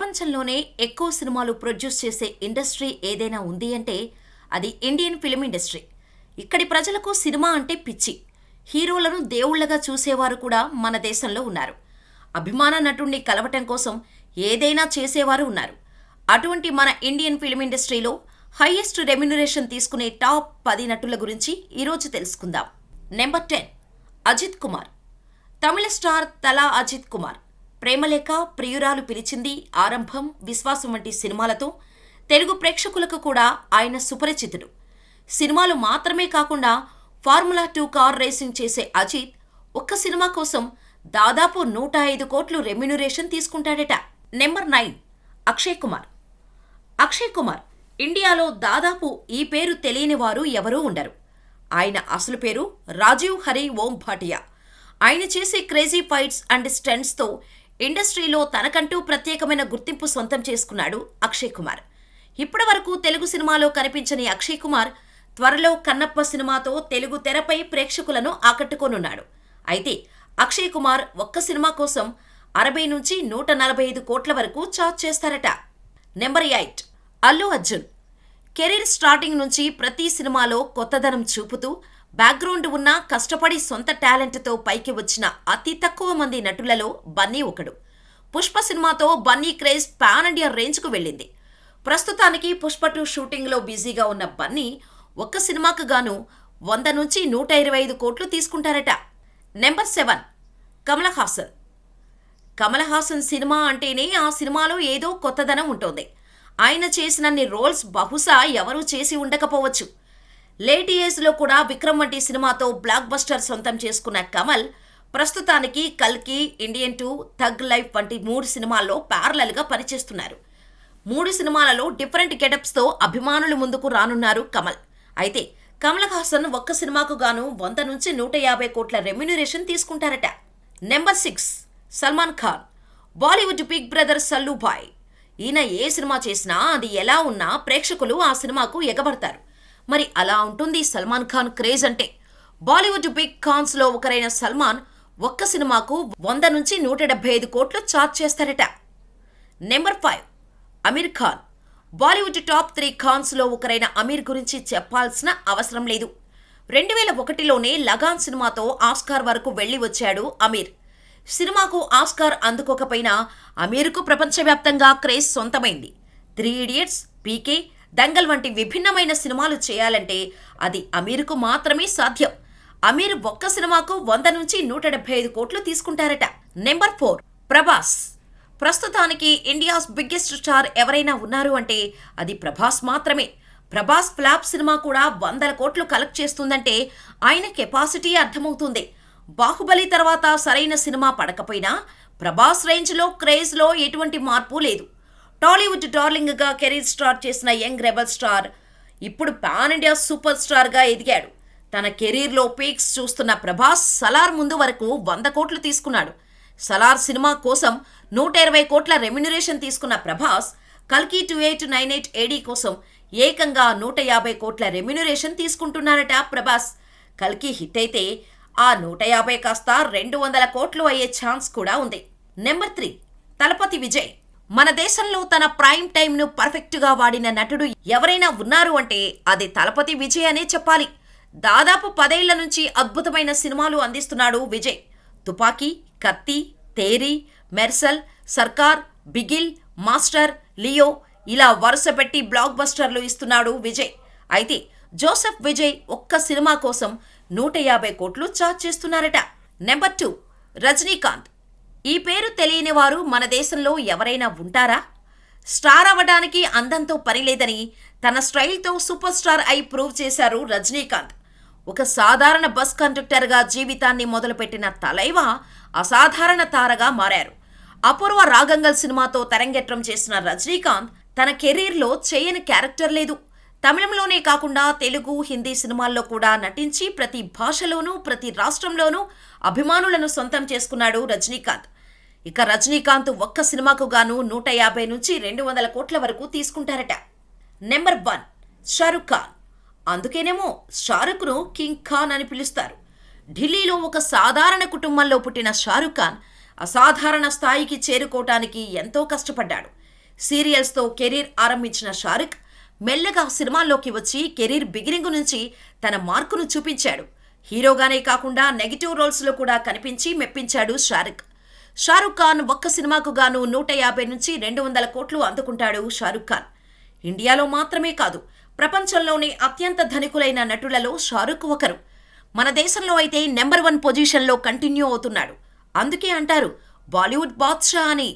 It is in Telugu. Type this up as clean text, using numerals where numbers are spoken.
ప్రపంచంలోనే ఎక్కువ సినిమాలు ప్రొడ్యూస్ చేసే ఇండస్ట్రీ ఏదైనా ఉంది అంటే అది ఇండియన్ ఫిల్మ్ ఇండస్ట్రీ. ఇక్కడి ప్రజలకు సినిమా అంటే పిచ్చి. హీరోలను దేవుళ్లగా చూసేవారు కూడా మన దేశంలో ఉన్నారు. అభిమాన నటుణ్ణి కలవటం కోసం ఏదైనా చేసేవారు ఉన్నారు. అటువంటి మన ఇండియన్ ఫిల్మ్ ఇండస్ట్రీలో హైయెస్ట్ రెమ్యునరేషన్ తీసుకునే టాప్ 10 నటుల గురించి ఈరోజు తెలుసుకుందాం. నెంబర్ 10, అజిత్ కుమార్. తమిళ స్టార్ తలా అజిత్ కుమార్ ప్రేమలేఖ, ప్రియురాలు పిలిచింది, ఆరంభం, విశ్వాసం వంటి సినిమాలతో తెలుగు ప్రేక్షకులకు కూడా ఆయన సుపరిచితుడు. సినిమాలు మాత్రమే కాకుండా ఫార్ములా 2 కార్ రేసింగ్ చేసే అజిత్ ఒక్క సినిమా కోసం దాదాపు 105 కోట్లు రెమ్యునరేషన్ తీసుకుంటాడట. నెంబర్ 9, అక్షయ్ కుమార్. అక్షయ్ కుమార్ ఇండియాలో దాదాపు ఈ పేరు తెలియని వారు ఎవరూ ఉండరు. ఆయన అసలు పేరు రాజీవ్ హరి ఓం భాటియా. ఆయన చేసే క్రేజీ ఫైట్స్ అండ్ స్టంట్స్తో ఇండస్ట్రీలో తనకంటూ ప్రత్యేకమైన గుర్తింపు సొంతం చేసుకున్నాడు అక్షయ్ కుమార్. ఇప్పటి వరకు తెలుగు సినిమాలో కనిపించని అక్షయ్ కుమార్ త్వరలో కన్నప్ప సినిమాతో తెలుగు తెరపై ప్రేక్షకులను ఆకట్టుకోనున్నాడు. అయితే అక్షయ్ కుమార్ ఒక్క సినిమా కోసం 60 నుంచి 145 కోట్ల వరకు చార్జ్ చేస్తారట. Number 8, Allu Arjun. Career starting నుంచి ప్రతి సినిమాలో కొత్తదనం చూపుతూ బ్యాక్గ్రౌండ్ ఉన్న కష్టపడి సొంత టాలెంట్తో పైకి వచ్చిన అతి తక్కువ మంది నటులలో బన్నీ ఒకడు. పుష్ప సినిమాతో బన్నీ క్రేజ్ పాన్ ఇండియా రేంజ్కు వెళ్ళింది. ప్రస్తుతానికి పుష్ప 2 షూటింగ్లో బిజీగా ఉన్న బన్నీ ఒక్క సినిమాకు గాను 100 నుంచి 125 కోట్లు తీసుకుంటారట. నెంబర్ 7, కమల్ హాసన్. కమల్ హాసన్ సినిమా అంటేనే ఆ సినిమాలో ఏదో కొత్తదనం ఉంటుంది. ఆయన చేసినన్ని రోల్స్ బహుశా ఎవరూ చేసి ఉండకపోవచ్చు. లేట్ ఏజ్లో కూడా విక్రమ్ వంటి సినిమాతో బ్లాక్ బస్టర్ సొంతం చేసుకున్న కమల్ ప్రస్తుతానికి కల్కి, ఇండియన్ 2, థగ్ లైఫ్ వంటి 3 సినిమాల్లో ప్యారలల్గా పనిచేస్తున్నారు. 3 సినిమాలలో డిఫరెంట్ గెటప్స్తో అభిమానుల ముందుకు రానున్నారు కమల్. అయితే కమల్ హాసన్ ఒక్క సినిమాకు గాను 100 నుంచి 150 కోట్ల రెమ్యునరేషన్ తీసుకుంటారట. Number 6, Salman Khan. Bollywood big brother Sallubhai. ఈయన ఏ సినిమా చేసినా అది ఎలా ఉన్నా ప్రేక్షకులు ఆ సినిమాకు ఎగబడతారు. మరి అలా ఉంటుంది సల్మాన్ ఖాన్ క్రేజ్ అంటే. బాలీవుడ్ బిగ్ ఖాన్స్లో ఒకరైన సల్మాన్ ఒక్క సినిమాకు 100 నుంచి 175 కోట్లు చార్జ్ చేస్తారట. నెంబర్ 5, అమీర్ ఖాన్. బాలీవుడ్ టాప్ 3 ఖాన్స్లో ఒకరైన అమీర్ గురించి చెప్పాల్సిన అవసరం లేదు. 2001లోనే లగాన్ సినిమాతో ఆస్కార్ వరకు వెళ్లి వచ్చాడు అమీర్. సినిమాకు ఆస్కార్ అందుకోకపోయినా అమీర్కు ప్రపంచవ్యాప్తంగా క్రేజ్ సొంతమైంది. 3 ఇడియట్స్, పీకే, దంగల్ వంటి విభిన్నమైన సినిమాలు చేయాలంటే అది అమీర్కు మాత్రమే సాధ్యం. అమీర్ ఒక్క సినిమాకు 100 నుంచి 175 కోట్లు తీసుకుంటారట. నెంబర్ 4, ప్రభాస్. ప్రస్తుతానికి ఇండియాస్ బిగ్గెస్ట్ స్టార్ ఎవరైనా ఉన్నారు అంటే అది ప్రభాస్ మాత్రమే. ప్రభాస్ ఫ్లాప్ సినిమా కూడా 100 కోట్లు కలెక్ట్ చేస్తుందంటే ఆయన కెపాసిటీ అర్థమవుతుంది. బాహుబలి తర్వాత సరైన సినిమా పడకపోయినా ప్రభాస్ రేంజ్లో క్రేజ్లో ఎటువంటి మార్పు లేదు. టాలీవుడ్ డార్లింగ్గా కెరీర్ స్టార్ట్ చేసిన యంగ్ రెబల్ స్టార్ ఇప్పుడు పాన్ ఇండియా సూపర్ స్టార్గా ఎదిగాడు. తన కెరీర్లో పీక్స్ చూస్తున్న ప్రభాస్ సలార్ ముందు వరకు 100 కోట్లు తీసుకున్నాడు. సలార్ సినిమా కోసం 120 కోట్ల రెమ్యునరేషన్ తీసుకున్న ప్రభాస్ కల్కి 2898 ఏడీ కోసం ఏకంగా 150 కోట్ల రెమ్యునరేషన్ తీసుకుంటున్నారట ప్రభాస్. కల్కి హిట్ అయితే ఆ 150 కాస్త 200 కోట్లు అయ్యే ఛాన్స్ కూడా ఉంది. నెంబర్ 3, తలపతి విజయ్. మన దేశంలో తన ప్రైమ్ టైంను పర్ఫెక్ట్గా వాడిన నటుడు ఎవరైనా ఉన్నారు అంటే అది తలపతి విజయ్ అనే చెప్పాలి. దాదాపు 10 ఏళ్ల నుంచి అద్భుతమైన సినిమాలు అందిస్తున్నాడు విజయ్. తుపాకీ, కత్తి, తేరీ, మెర్సల్, సర్కార్, బిగిల్, మాస్టర్, లియో ఇలా వరుస పెట్టి బ్లాక్ బస్టర్లు ఇస్తున్నాడు విజయ్. అయితే జోసెఫ్ విజయ్ ఒక్క సినిమా కోసం 150 కోట్లు చార్జ్ చేస్తున్నారట. నెంబర్ 2, రజనీకాంత్. ఈ పేరు తెలియని వారు మన దేశంలో ఎవరైనా ఉంటారా? స్టార్ అవ్వడానికి అందంతో పని లేదని తన స్టైల్తో సూపర్ స్టార్ అయి ప్రూవ్ చేశారు రజనీకాంత్. ఒక సాధారణ బస్ కండక్టర్గా జీవితాన్ని మొదలుపెట్టిన తలైవా అసాధారణ తారగా మారారు. అపూర్వ రాగంగల్ సినిమాతో తెరంగేట్రం చేసిన రజనీకాంత్ తన కెరీర్లో చేయని క్యారెక్టర్ లేదు. తమిళంలోనే కాకుండా తెలుగు, హిందీ సినిమాల్లో కూడా నటించి ప్రతి భాషలోనూ ప్రతి రాష్ట్రంలోనూ అభిమానులను సొంతం చేసుకున్నాడు రజనీకాంత్. ఇక రజనీకాంత్ ఒక్క సినిమాకు గాను 150 నుంచి 200 కోట్ల వరకు తీసుకుంటారట. నెంబర్ 1, షారుఖ్ ఖాన్. అందుకేనేమో షారుఖ్ను కింగ్ ఖాన్ అని పిలుస్తారు. ఢిల్లీలో ఒక సాధారణ కుటుంబంలో పుట్టిన షారుఖ్ ఖాన్ అసాధారణ స్థాయికి చేరుకోవటానికి ఎంతో కష్టపడ్డాడు. సీరియల్స్తో కెరీర్ ఆరంభించిన షారుఖ్ మెల్లగా సినిమాల్లోకి వచ్చి కెరీర్ బిగినింగ్ నుంచి తన మార్కును చూపించాడు. హీరోగానే కాకుండా నెగిటివ్ రోల్స్లో కూడా కనిపించి మెప్పించాడు షారుఖ్. షారుఖ్ ఖాన్ ఒక్క సినిమాకు గాను 150 నుంచి 200 కోట్లు అందుకుంటాడు షారుఖ్ ఖాన్. ఇండియాలో మాత్రమే కాదు, ప్రపంచంలోనే అత్యంత ధనికులైన నటులలో షారుఖ్ ఒకరు. మన దేశంలో అయితే నెంబర్ 1 పొజిషన్లో కంటిన్యూ అవుతున్నాడు. అందుకే అంటారు బాలీవుడ్ బాద్షా అని.